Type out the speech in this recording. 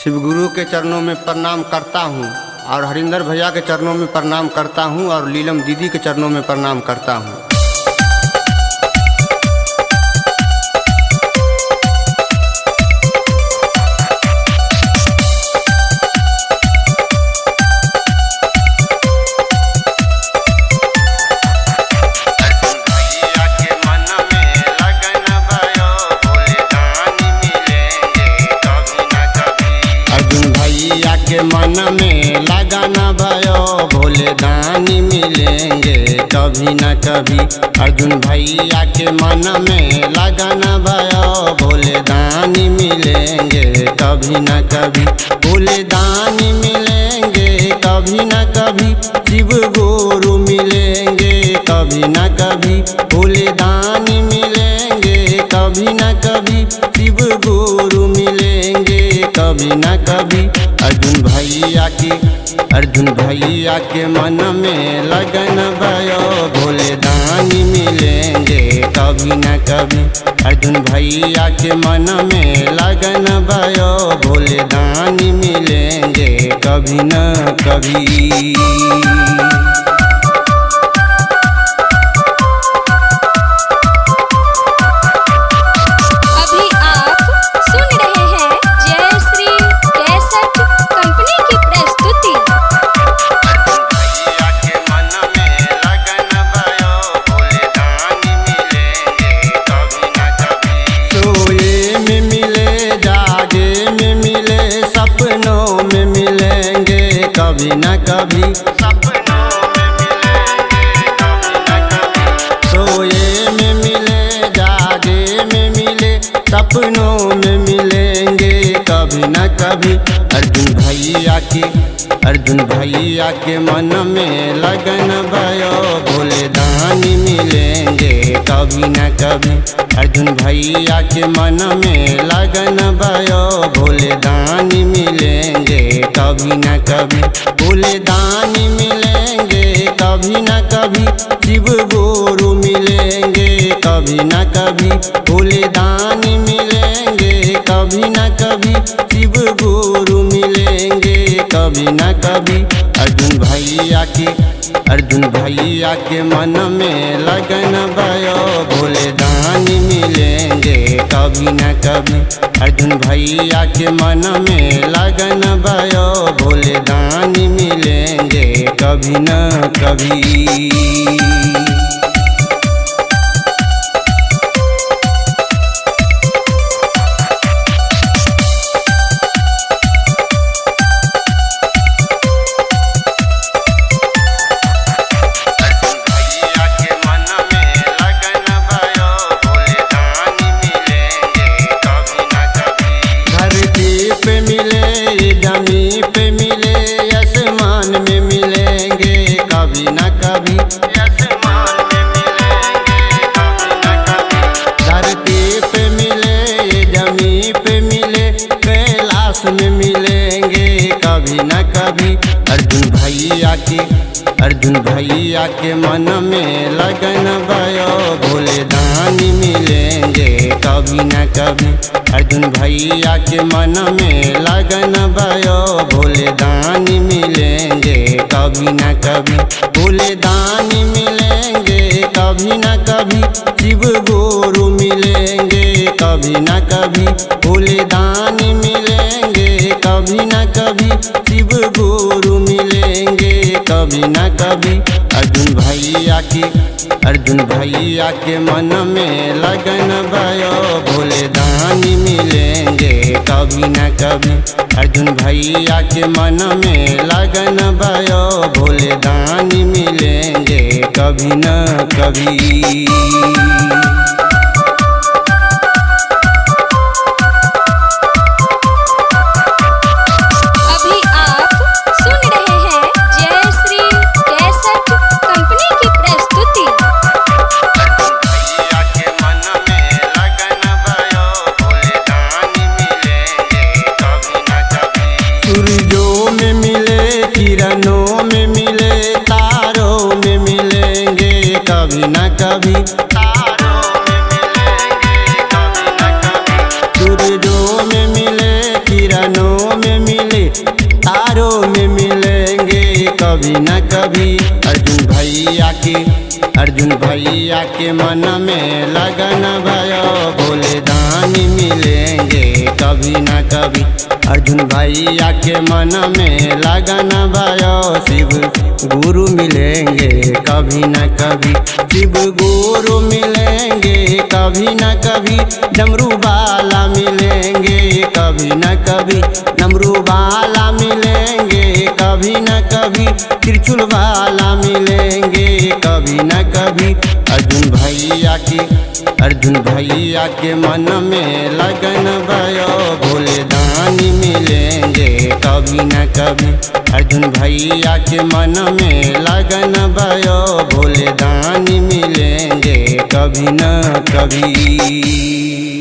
शिव गुरु के चरणों में प्रणाम करता हूँ और हरिंदर भैया के चरणों में प्रणाम करता हूँ और लीलम दीदी के चरणों में प्रणाम करता हूँ। के मन में लगन भयो भोले दानी मिलेंगे कभी न कभी। अर्जुन भैया के मन में लगन भयो भोले दानी मिलेंगे कभी न कभी। भोले दानी मिलेंगे कभी न कभी। शिव गुरु मिलेंगे कभी न कभी। भोले दानी मिलेंगे कभी न कभी। शिव गुरु मिलेंगे कभी न कभी। अर्जुन भैया के मन में लगन भयो भोले दानी मिलेंगे कभी न कभी। अर्जुन भैया के मन में लगन भयो भोले दानी मिलेंगे कभी न कभी। कभी न कभी सपनों में मिलेंगे कभी न कभी। सोए में मिले जागे में मिले सपनों में मिलेंगे कभी न कभी। अर्जुन भैया के मन में लगन भयो भोले दानी मिलेंगे कभी न कभी। अर्जुन भैया के मन में लगन भयो भोले दानी मिलेंगे कभी न कभी। भोले दानी मिलेंगे कभी न कभी। शिव गुरु मिलेंगे कभी न कभी। भोले दानी मिलेंगे कभी न कभी। शिव गुरु मिलेंगे कभी न कभी। अर्जुन भैया के मन में लगन भयो भोले दानी मिलेंगे कभी न कभी। अर्जुन भैया के मन में लगन भयो भोले दानी मिलेंगे कभी न कभी। जमी पे मिले आसमान में मिलेंगे कभी न कभी। आसमान में मिलेंगे कभी न कभी। धरती पे मिले जमी पे मिले कैलाश में मिलेंगे कभी न कभी। अर्जुन भैया के मन में लगन भयो भोले दानी मिलेंगे कभी न कभी। अर्जुन भैया के मन में लगन भयो भोले दानी मिलेंगे कभी न कभी। भोले दानी मिलेंगे कभी न कभी। शिव गुरु मिलेंगे कभी न कभी। भोले दानी मिलेंगे कभी न कभी। शिव गुरु मिलेंगे कभी न कभी। अर्जुन भैया के मन में लगन भयो भोले दानी मिलेंगे कभी न कभी। अर्जुन भैया के मन में लगन भयो भोले दानी मिलेंगे कभी न कभी। सूरजों में मिले किरणों में मिले तारों में मिलेंगे कभी न कभी। तारों में मिलेंगे कभी न कभी। सूरजों में मिले किरणों में के मन में लगन भयो, भोले दानी मिलेंगे कभी न कभी। अर्जुन भैया के मन में लगन भयो, शिव गुरु मिलेंगे कभी न कभी। शिव गुरु मिलेंगे कभी न कभी, डमरू वाला मिलेंगे कभी न कभी, डमरू वाला मिलेंगे कभी न कभी, त्रिशूल वाला मिलेंगे कभी न कभी। अर्जुन भैया के मन में लगन भयो, भोले दानी मिलेंगे कभी न कभी। अर्जुन भैया के मन में लगन भयो, भोले दानी मिलेंगे कभी न कभी।